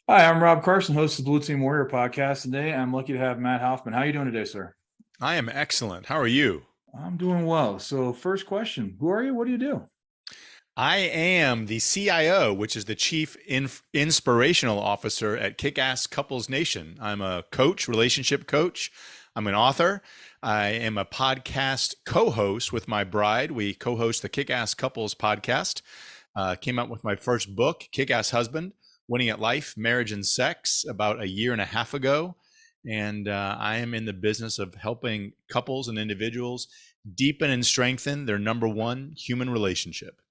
Hi, I'm Rob Carson, host of the Blue Team Warrior podcast. Today, I'm lucky to have Matt Hoffman. How are you doing today, sir? I am excellent. How are you? I'm doing well. So, first question: Who are you? What do you do? I am the CIO, which is the Chief Inspirational Officer at Kickass Couples Nation. I'm a coach, relationship coach. I'm an author. I am a podcast co-host with my bride. We co-host the Kickass Couples podcast. Came out with my first book, Kickass Husband: Winning at Life, Marriage, and Sex, about a year and a half ago. And I am in the business of helping couples and individuals deepen and strengthen their number one human relationship.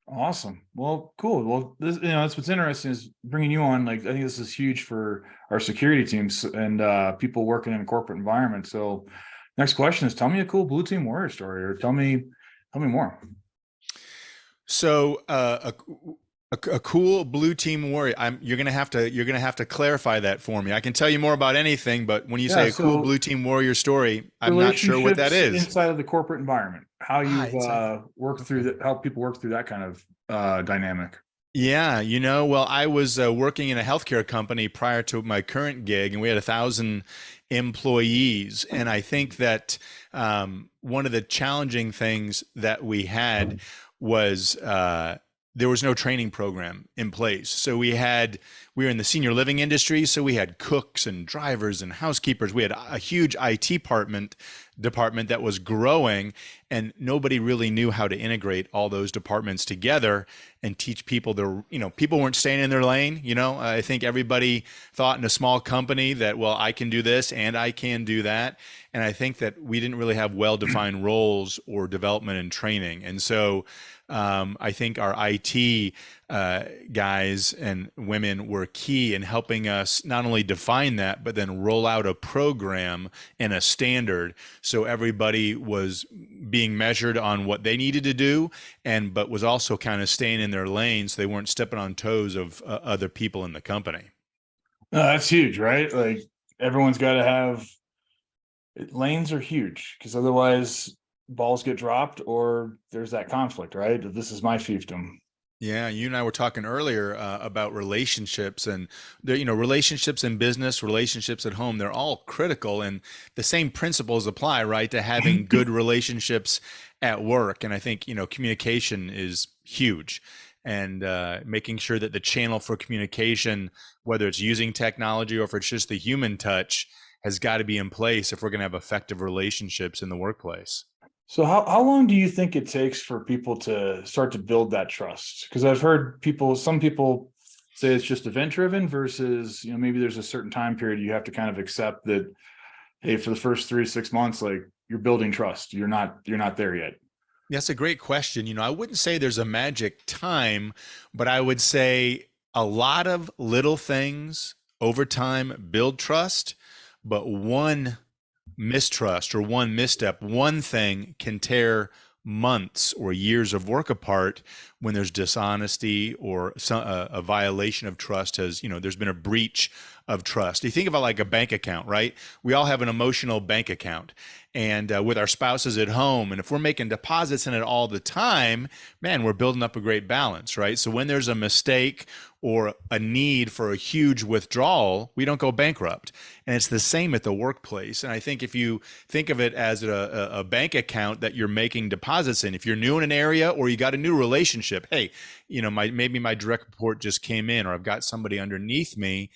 Awesome. Well, cool. Well, that's what's interesting is bringing you on. Like, I think this is huge for our security teams and people working in a corporate environment. So, next question is: Tell me a cool Blue Team Warrior story, or tell me more. So a cool blue team warrior. You're gonna have to clarify that for me. I can tell you more about anything, but when you Yeah. say a cool blue So, team warrior story, I'm not sure what that relationships is. inside of the corporate environment. How you've Inside. worked through Okay. that? How people work through that kind of dynamic. Yeah, well, I was working in a healthcare company prior to my current gig, and we had 1,000 employees. And I think that one of the challenging things that we had was there was no training program in place. So we were in the senior living industry, so we had cooks and drivers and housekeepers. We had a huge IT department that was growing, and nobody really knew how to integrate all those departments together and teach people people weren't staying in their lane. I think everybody thought in a small company that, well, I can do this and I can do that. And I think that we didn't really have well-defined roles or development and training. And so I think our IT guys and women were key in helping us not only define that, but then roll out a program and a standard so everybody was being measured on what they needed to do, and but was also kind of staying in their lane so they weren't stepping on toes of other people in the company. No, that's huge, right? Like everyone's got to have lanes are huge because otherwise balls get dropped or there's that conflict, right? This is my fiefdom. Yeah, you and I were talking earlier about relationships and relationships in business, relationships at home. They're all critical, and the same principles apply, right, to having good relationships at work. And I think communication is huge, and making sure that the channel for communication, whether it's using technology or if it's just the human touch, has got to be in place if we're going to have effective relationships in the workplace. So how long do you think it takes for people to start to build that trust? Because I've heard some people say it's just event driven versus, maybe there's a certain time period you have to kind of accept that, hey, for the first 3 to 6 months, like you're building trust. You're not there yet. That's a great question. I wouldn't say there's a magic time, but I would say a lot of little things over time build trust, but one mistrust or one misstep, one thing can tear months or years of work apart when there's dishonesty or a violation of trust there's been a breach of trust. You think about like a bank account, right? We all have an emotional bank account, and with our spouses at home, and if we're making deposits in it all the time, man, we're building up a great balance, right? So when there's a mistake or a need for a huge withdrawal, we don't go bankrupt. And it's the same at the workplace. And I think if you think of it as a bank account that you're making deposits in, if you're new in an area or you got a new relationship, hey, maybe my direct report just came in, or I've got somebody underneath me,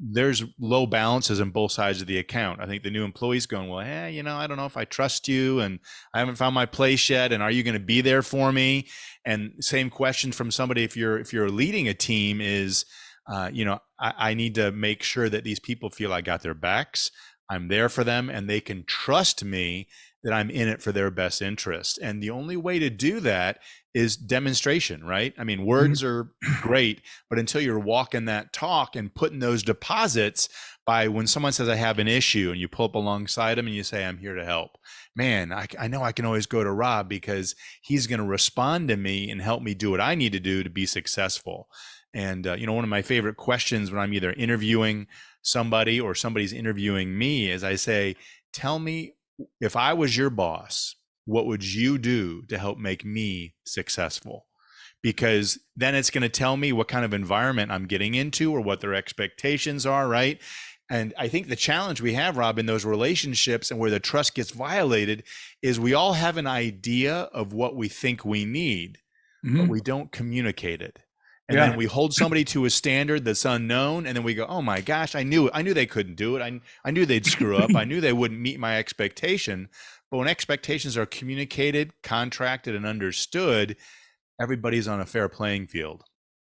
there's low balances on both sides of the account. I think the new employee's going, well, hey, I don't know if I trust you, and I haven't found my place yet, and are you going to be there for me? And same question from somebody if you're leading a team is, I need to make sure that these people feel I got their backs, I'm there for them, and they can trust me that I'm in it for their best interest. And the only way to do that is demonstration, right? I mean, words are great, but until you're walking that talk and putting those deposits by when someone says, I have an issue, and you pull up alongside them and you say, I'm here to help. Man, I know I can always go to Rob because he's going to respond to me and help me do what I need to do to be successful. And, one of my favorite questions when I'm either interviewing somebody or somebody's interviewing me is I say, tell me, if I was your boss, what would you do to help make me successful? because then it's going to tell me what kind of environment I'm getting into or what their expectations are, right? And I think the challenge we have, Rob, in those relationships and where the trust gets violated is we all have an idea of what we think we need, but Hmm. we don't communicate it. And then Yeah. we hold somebody to a standard that's unknown, and then we go, "Oh my gosh, I knew they couldn't do it. I knew they'd screw up. I knew they wouldn't meet my expectation." But when expectations are communicated, contracted, and understood, everybody's on a fair playing field.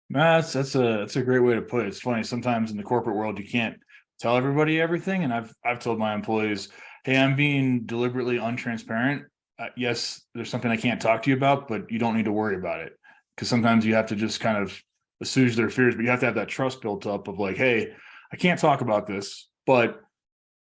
That's a great way to put it. It's funny, sometimes in the corporate world you can't tell everybody everything, and I've told my employees, hey, I'm being deliberately untransparent. Yes, there's something I can't talk to you about, but you don't need to worry about it, because sometimes you have to just kind of assuage their fears, but you have to have that trust built up of like, hey, I can't talk about this, but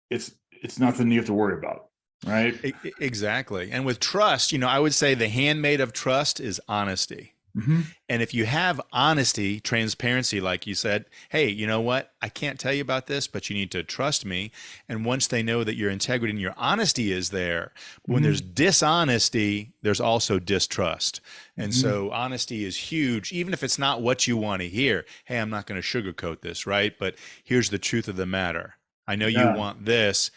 it's nothing you have to worry about, right? Exactly. And with trust, I would say the handmaid of trust is honesty. Hmm. And if you have honesty, transparency, like you said, hey, you know what? I can't tell you about this, but you need to trust me. And once they know that your integrity and your honesty is there, when there's Hmm. dishonesty, there's also distrust. And Hmm. so honesty is huge, even if it's not what you want to hear. Hey, I'm not going to sugarcoat this, right? But here's the truth of the matter. I know you Yeah. want this.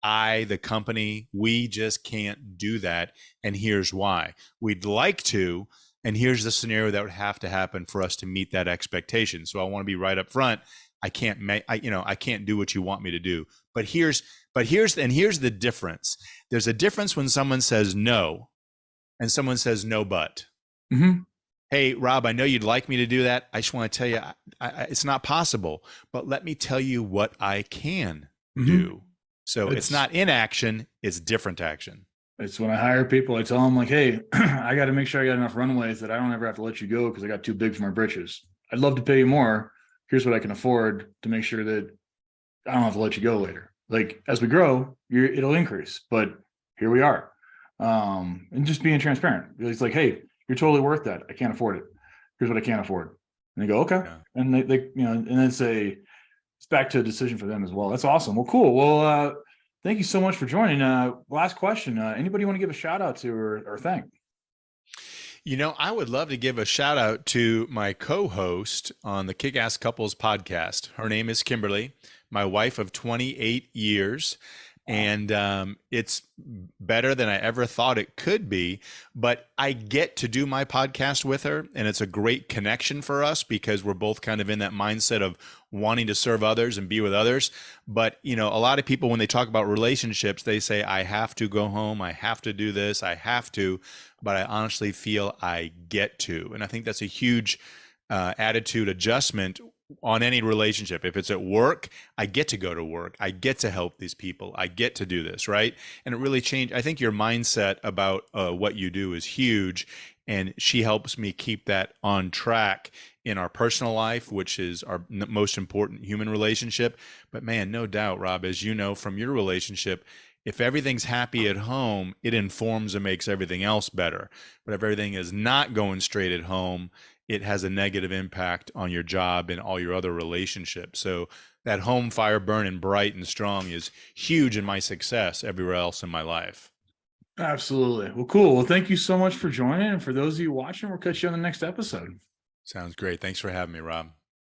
The company, we just can't do that. And here's why. We'd like to, and here's the scenario that would have to happen for us to meet that expectation. So I want to be right up front. I can't make, I can't do what you want me to do. But here's the difference. There's a difference when someone says no and someone says no, but. Hmm. Hey, Rob, I know you'd like me to do that. I just want to tell you, it's not possible. But let me tell you what I can Hmm. do. So it's It's not inaction; it's different action. It's when I hire people, I tell them like, hey, I got to make sure I got enough runways that I don't ever have to let you go because I got too big for my britches. I'd love to pay you more. Here's what I can afford to make sure that I don't have to let you go later. Like as we grow, it'll increase, but here we are. And just being transparent. It's like, hey, you're totally worth that. I can't afford it. Here's what I can't afford. And they go, okay. Yeah. And they and then it's back to a decision for them as well. That's awesome. Well, cool. Well, thank you so much for joining. Last question. Anybody want to give a shout out to or thank? I would love to give a shout out to my co host on the Kickass Couples podcast. Her name is Kimberly, my wife of 28 years. Wow. And it's better than I ever thought it could be. But I get to do my podcast with her, and it's a great connection for us because we're both kind of in that mindset of wanting to serve others and be with others. But, a lot of people, when they talk about relationships, they say, I have to go home, I have to do this, I have to. But I honestly feel I get to. And I think that's a huge attitude adjustment on any relationship. If it's at work, I get to go to work. I get to help these people. I get to do this, right? And it really changed. I think your mindset about what you do is huge. And she helps me keep that on track in our personal life, which is our most important human relationship. But man, no doubt, Rob, as you know from your relationship, if everything's happy at home, it informs and makes everything else better. But if everything is not going straight at home, it has a negative impact on your job and all your other relationships. So that home fire burning bright and strong is huge in my success everywhere else in my life. Absolutely. Well, cool. Well, thank you so much for joining. And for those of you watching, we'll catch you on the next episode. Sounds great. Thanks for having me, Rob.